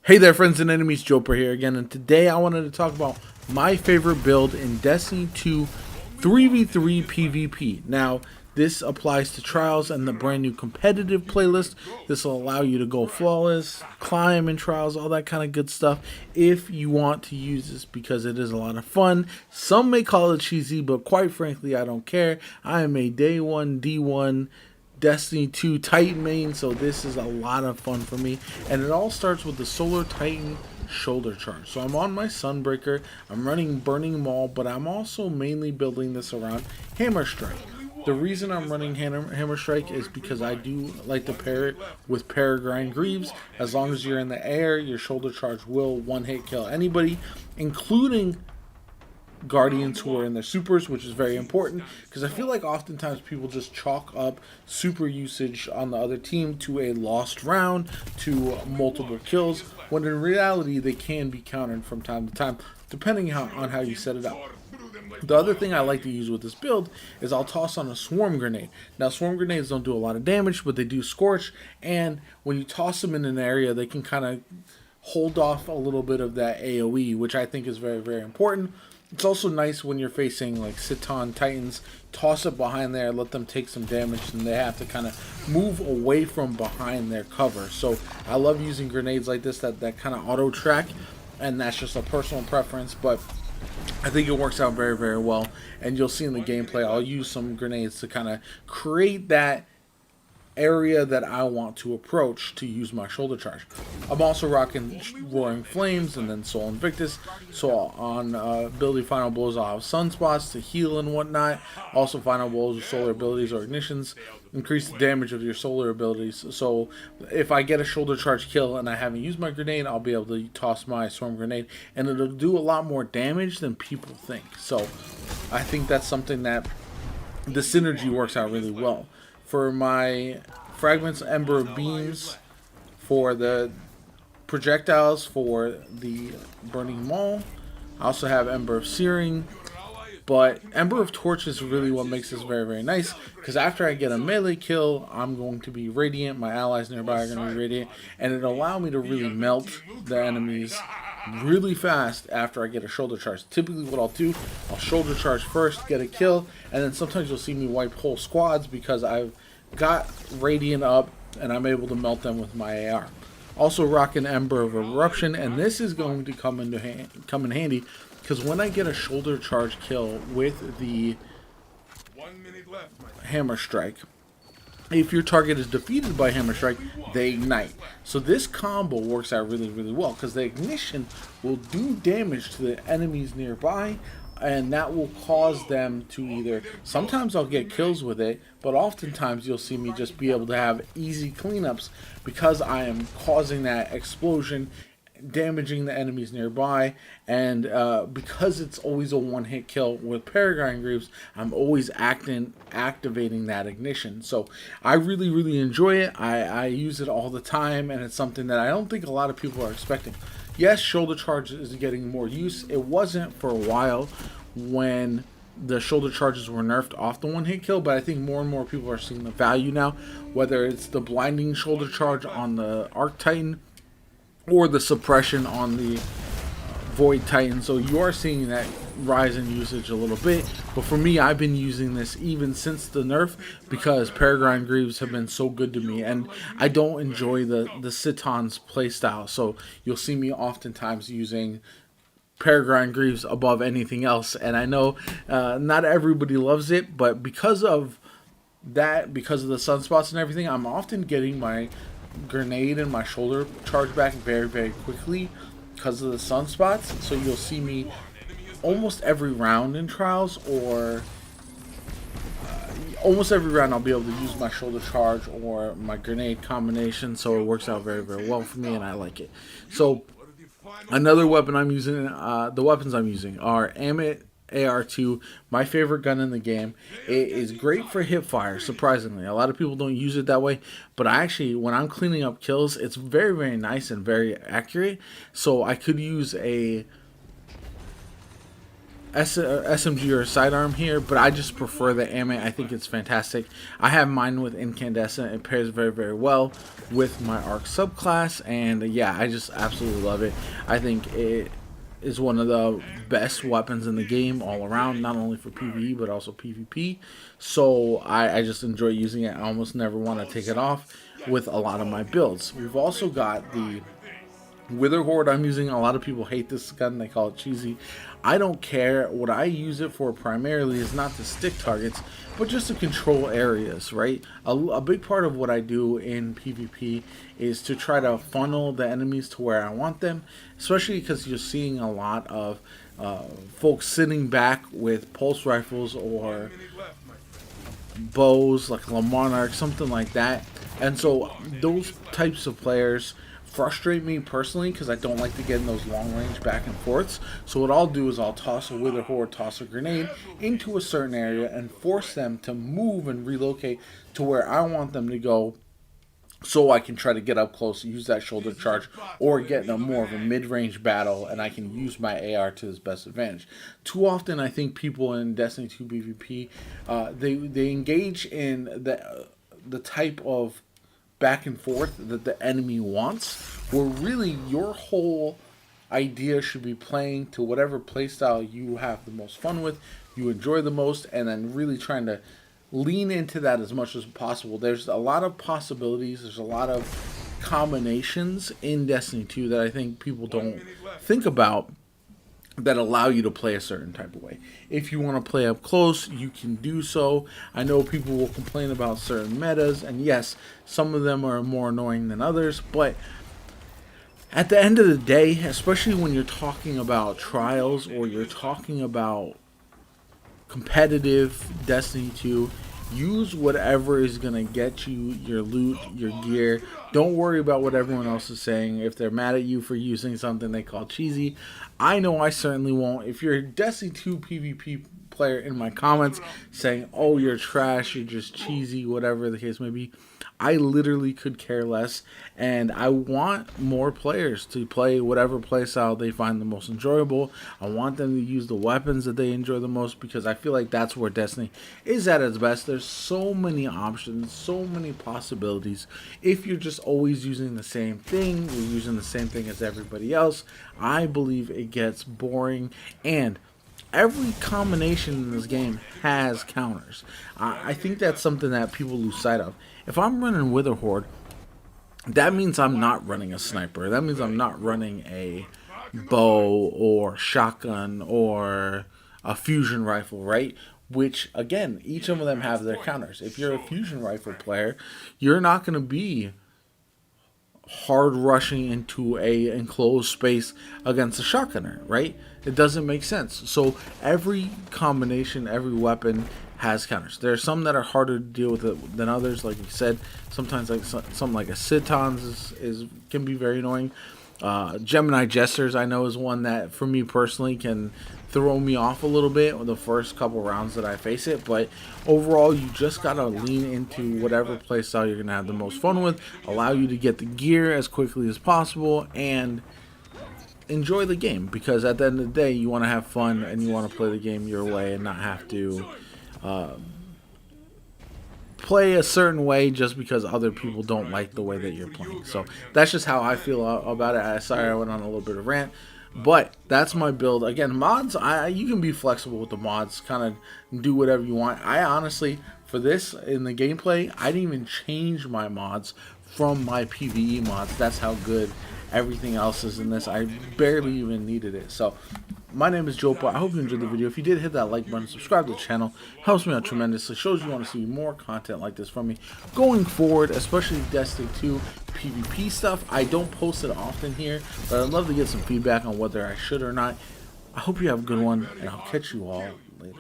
Hey there, friends and enemies, JoPaWrites here again, and today I wanted to talk about my favorite build in Destiny 2 3v3 PvP. Now, this applies to Trials and the brand new competitive playlist. This will allow you to go flawless, climb in Trials, all that kind of good stuff if you want to use this because it is a lot of fun. Some may call it cheesy, but quite frankly, I don't care. I am a day one, D1, Destiny 2 Titan main, so this is a lot of fun for me. And it all starts with the Solar Titan shoulder charge. So I'm on my Sunbreaker, I'm running Burning Maul, but I'm also mainly building this around Hammer Strike. The reason I'm running Hammer Strike is because I do like to pair it with Peregrine Greaves. As long as you're in the air, your shoulder charge will one-hit kill anybody, including Guardians who are in their supers, which is very important because I feel like oftentimes people just chalk up super usage on the other team to a lost round, to multiple kills, when in reality they can be countered from time to time depending on how you set it up. The other thing I like to use with this build is I'll toss on a Swarm Grenade. Now, Swarm Grenades don't do a lot of damage, but they do Scorch, and when you toss them in an area, they can kind of hold off a little bit of that AoE, which I think is very, very important. It's also nice when you're facing like Citon Titans, toss it behind there, let them take some damage, and they have to kind of move away from behind their cover. So I love using grenades like this that kind of auto track, and that's just a personal preference, but I think it works out very, very well. And you'll see in the gameplay, I'll use some grenades to kind of create that area that I want to approach to use my shoulder charge. I'm also rocking Roaring Flames and then Soul Invictus. So on ability Final Blows, I'll have Sunspots to heal and whatnot. Also Final Blows with solar abilities or ignitions increase the damage of your solar abilities. So if I get a shoulder charge kill and I haven't used my grenade, I'll be able to toss my Swarm Grenade and it'll do a lot more damage than people think. So I think that's something that the synergy works out really well. For my Fragments, Ember of Beams, for the projectiles, for the Burning Maul, I also have Ember of Searing, but Ember of Torch is really what makes this very, very nice, because after I get a melee kill, I'm going to be Radiant, my allies nearby are going to be Radiant, and it'll allow me to really melt the enemies really fast after I get a shoulder charge. Typically what I'll do, I'll shoulder charge first, get a kill, and then sometimes you'll see me wipe whole squads because I've got Radiant up and I'm able to melt them with my AR. Also rocking Ember of Eruption, and this is going to come in handy because when I get a shoulder charge kill with the Hammer Strike, if your target is defeated by Hammer Strike, they ignite. So this combo works out really, really well because the ignition will do damage to the enemies nearby, and that will cause them to either, sometimes I'll get kills with it, but oftentimes you'll see me just be able to have easy cleanups because I am causing that explosion, damaging the enemies nearby, and because it's always a one-hit kill with Peregrine Greaves, I'm always activating that ignition. So I really, really enjoy it. I use it all the time, and it's something that I don't think a lot of people are expecting. Yes, shoulder charge is getting more use. It wasn't for a while when the shoulder charges were nerfed off the one-hit kill, but I think more and more people are seeing the value now, whether it's the blinding shoulder charge on the Arc Titan or the suppression on the Void Titan. So you are seeing that rise in usage a little bit, but for me, I've been using this even since the nerf because Peregrine Greaves have been so good to me, and I don't enjoy the Citon's playstyle, so you'll see me oftentimes using Peregrine Greaves above anything else. And I know not everybody loves it, but because of that, because of the sunspots and everything, I'm often getting my grenade and my shoulder charge back very, very quickly because of the sunspots. So you'll see me almost every round in Trials, or almost every round I'll be able to use my shoulder charge or my grenade combination, so it works out very, very well for me and I like it. So another weapon I'm using, the weapons I'm using are Amit AR2, my favorite gun in the game. It is great for hip fire, surprisingly. A lot of people don't use it that way, but I actually, when I'm cleaning up kills, it's very, very nice and very accurate. So I could use a SMG or sidearm here, but I just prefer the AMA. I think it's fantastic. I have mine with incandescent. It pairs very, very well with my arc subclass, and yeah, I just absolutely love it. I think it is one of the best weapons in the game all around, not only for PvE but also PvP. So I just enjoy using it. I almost never want to take it off with a lot of my builds. We've also got the Wither Horde I'm using. A lot of people hate this gun, they call it cheesy. I don't care. What I use it for primarily is not to stick targets, but just to control areas, right? A big part of what I do in PvP is to try to funnel the enemies to where I want them, especially because you're seeing a lot of folks sitting back with pulse rifles or bows like Le Monarch, something like that. And so those types of players frustrate me personally because I don't like to get in those long range back and forths. So what I'll do is I'll toss a Wither Horde, toss a grenade into a certain area and force them to move and relocate to where I want them to go, so I can try to get up close, use that shoulder charge, or get in a more of a mid-range battle, and I can use my AR to its best advantage. Too often, I think people in Destiny 2 PvP, they engage in the type of back and forth that the enemy wants, where really your whole idea should be playing to whatever playstyle you have the most fun with, you enjoy the most, and then really trying to lean into that as much as possible. There's a lot of possibilities, there's a lot of combinations in Destiny 2 that I think people don't think about that allow you to play a certain type of way. If you want to play up close, you can do so. I know people will complain about certain metas, and yes, some of them are more annoying than others, but at the end of the day, especially when you're talking about trials or you're talking about competitive Destiny 2, use whatever is going to get you your loot, your gear. Don't worry about what everyone else is saying. If they're mad at you for using something they call cheesy, I know I certainly won't. If you're a Destiny 2 PvP player in my comments saying, oh, you're trash, you're just cheesy, whatever the case may be, I literally could care less, and I want more players to play whatever playstyle they find the most enjoyable. I want them to use the weapons that they enjoy the most, because I feel like that's where Destiny is at its best. There's so many options, so many possibilities. If you're just always using the same thing, you're using the same thing as everybody else, I believe it gets boring, and every combination in this game has counters. I think that's something that people lose sight of. If I'm running Wither Horde, that means I'm not running a sniper. That means I'm not running a bow or shotgun or a fusion rifle, right? Which, again, each of them have their counters. If you're a fusion rifle player, you're not going to be hard rushing into a enclosed space against a shotgunner, right? It doesn't make sense. So every combination, every weapon has counters. There are some that are harder to deal with than others. Like you said, sometimes like something like a Citons can be very annoying. Gemini Jesters, I know, is one that for me personally can throw me off a little bit with the first couple rounds that I face it, but overall you just gotta lean into whatever playstyle you're gonna have the most fun with, allow you to get the gear as quickly as possible, and enjoy the game, because at the end of the day you want to have fun and you want to play the game your way and not have to play a certain way just because other people don't like the way that you're playing. So that's just how I feel about it. Sorry I went on a little bit of rant, but that's my build. Again, mods, you can be flexible with the mods, kind of do whatever you want. I honestly, for this in the gameplay, I didn't even change my mods from my PvE mods. That's how good everything else is in this. I barely even needed it. So my name is JoPa. I hope you enjoyed the video. If you did, hit that like button, subscribe to the channel. Helps me out tremendously. Shows you want to see more content like this from me going forward, especially Destiny 2 PvP stuff. I don't post it often here, but I'd love to get some feedback on whether I should or not. I hope you have a good one, and I'll catch you all later.